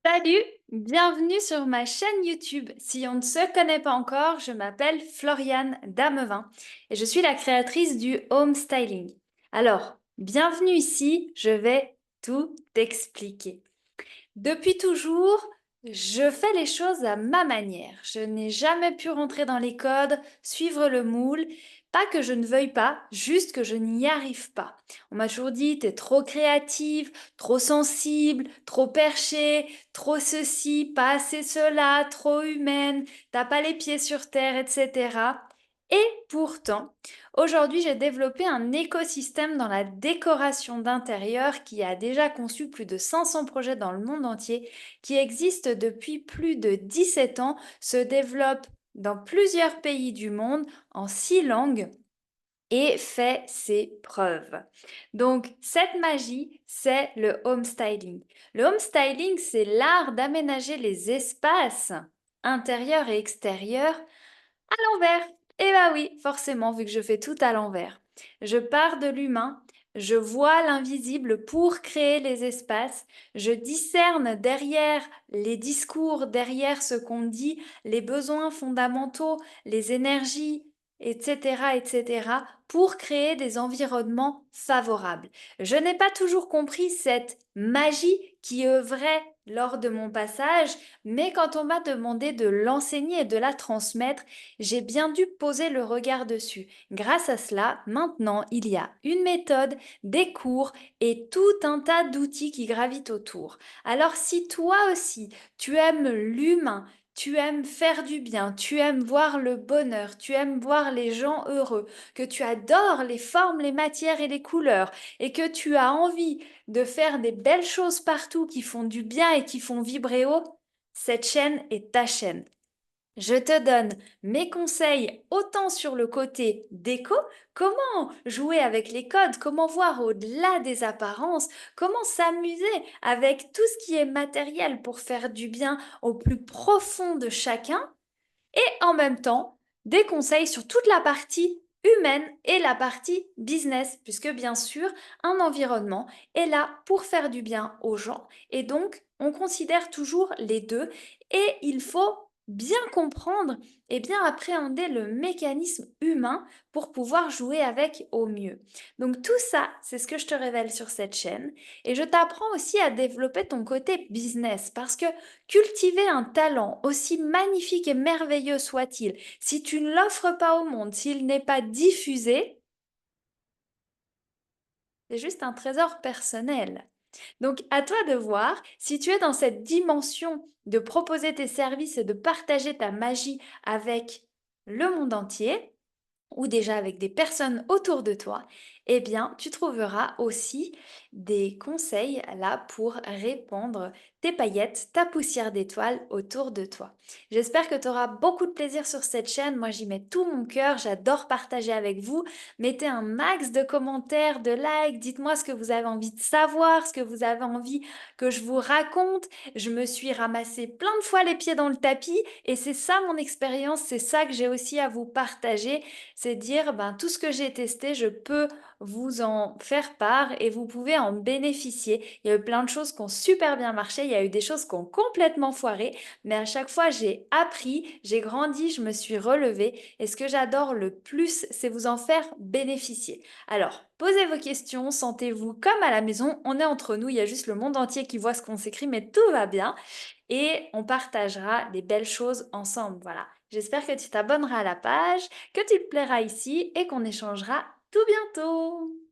Salut, bienvenue sur ma chaîne YouTube. Si on ne se connaît pas encore, je m'appelle Floriane Damevin et je suis la créatrice du home styling. Alors, bienvenue ici, je vais tout t'expliquer. Depuis toujours, je fais les choses à ma manière. Je n'ai jamais pu rentrer dans les codes, suivre le moule. Pas que je ne veuille pas, juste que je n'y arrive pas. On m'a toujours dit, t'es trop créative, trop sensible, trop perchée, trop ceci, pas assez cela, trop humaine, t'as pas les pieds sur terre, etc. Et pourtant, aujourd'hui, j'ai développé un écosystème dans la décoration d'intérieur qui a déjà conçu plus de 500 projets dans le monde entier, qui existe depuis plus de 17 ans, se développe dans plusieurs pays du monde en 6 langues et fait ses preuves. Donc, cette magie, c'est le home styling. Le home styling, c'est l'art d'aménager les espaces intérieurs et extérieurs à l'envers. Eh bah oui, forcément, vu que je fais tout à l'envers. Je pars de l'humain, je vois l'invisible pour créer les espaces, je discerne derrière les discours, derrière ce qu'on dit, les besoins fondamentaux, les énergies, etc., etc., pour créer des environnements favorables. Je n'ai pas toujours compris cette magie qui œuvrait lors de mon passage, mais quand on m'a demandé de l'enseigner et de la transmettre, j'ai bien dû poser le regard dessus. Grâce à cela, maintenant, il y a une méthode, des cours et tout un tas d'outils qui gravitent autour. Alors si toi aussi, tu aimes l'humain, tu aimes faire du bien, tu aimes voir le bonheur, tu aimes voir les gens heureux, que tu adores les formes, les matières et les couleurs, et que tu as envie de faire des belles choses partout qui font du bien et qui font vibrer haut, cette chaîne est ta chaîne. Je te donne mes conseils autant sur le côté déco, comment jouer avec les codes, comment voir au-delà des apparences, comment s'amuser avec tout ce qui est matériel pour faire du bien au plus profond de chacun, et en même temps des conseils sur toute la partie humaine et la partie business, puisque bien sûr, un environnement est là pour faire du bien aux gens. Et donc, on considère toujours les deux et il faut bien comprendre et bien appréhender le mécanisme humain pour pouvoir jouer avec au mieux. Donc tout ça, c'est ce que je te révèle sur cette chaîne et je t'apprends aussi à développer ton côté business parce que cultiver un talent, aussi magnifique et merveilleux soit-il, si tu ne l'offres pas au monde, s'il n'est pas diffusé, c'est juste un trésor personnel. Donc, à toi de voir si tu es dans cette dimension de proposer tes services et de partager ta magie avec le monde entier, ou déjà avec des personnes autour de toi, eh bien, tu trouveras aussi des conseils là pour répandre tes paillettes, ta poussière d'étoiles autour de toi. J'espère que tu auras beaucoup de plaisir sur cette chaîne. Moi, j'y mets tout mon cœur. J'adore partager avec vous. Mettez un max de commentaires, de likes. Dites-moi ce que vous avez envie de savoir, ce que vous avez envie que je vous raconte. Je me suis ramassé plein de fois les pieds dans le tapis et c'est ça mon expérience. C'est ça que j'ai aussi à vous partager, c'est dire ben, tout ce que j'ai testé, je peux vous en faire part et vous pouvez en bénéficier. Il y a eu plein de choses qui ont super bien marché, il y a eu des choses qui ont complètement foiré, mais à chaque fois j'ai appris, j'ai grandi, je me suis relevée et ce que j'adore le plus, c'est vous en faire bénéficier. Alors, posez vos questions, sentez-vous comme à la maison, on est entre nous, il y a juste le monde entier qui voit ce qu'on s'écrit, mais tout va bien et on partagera des belles choses ensemble. Voilà. J'espère que tu t'abonneras à la page, que tu te plairas ici et qu'on échangera tout bientôt.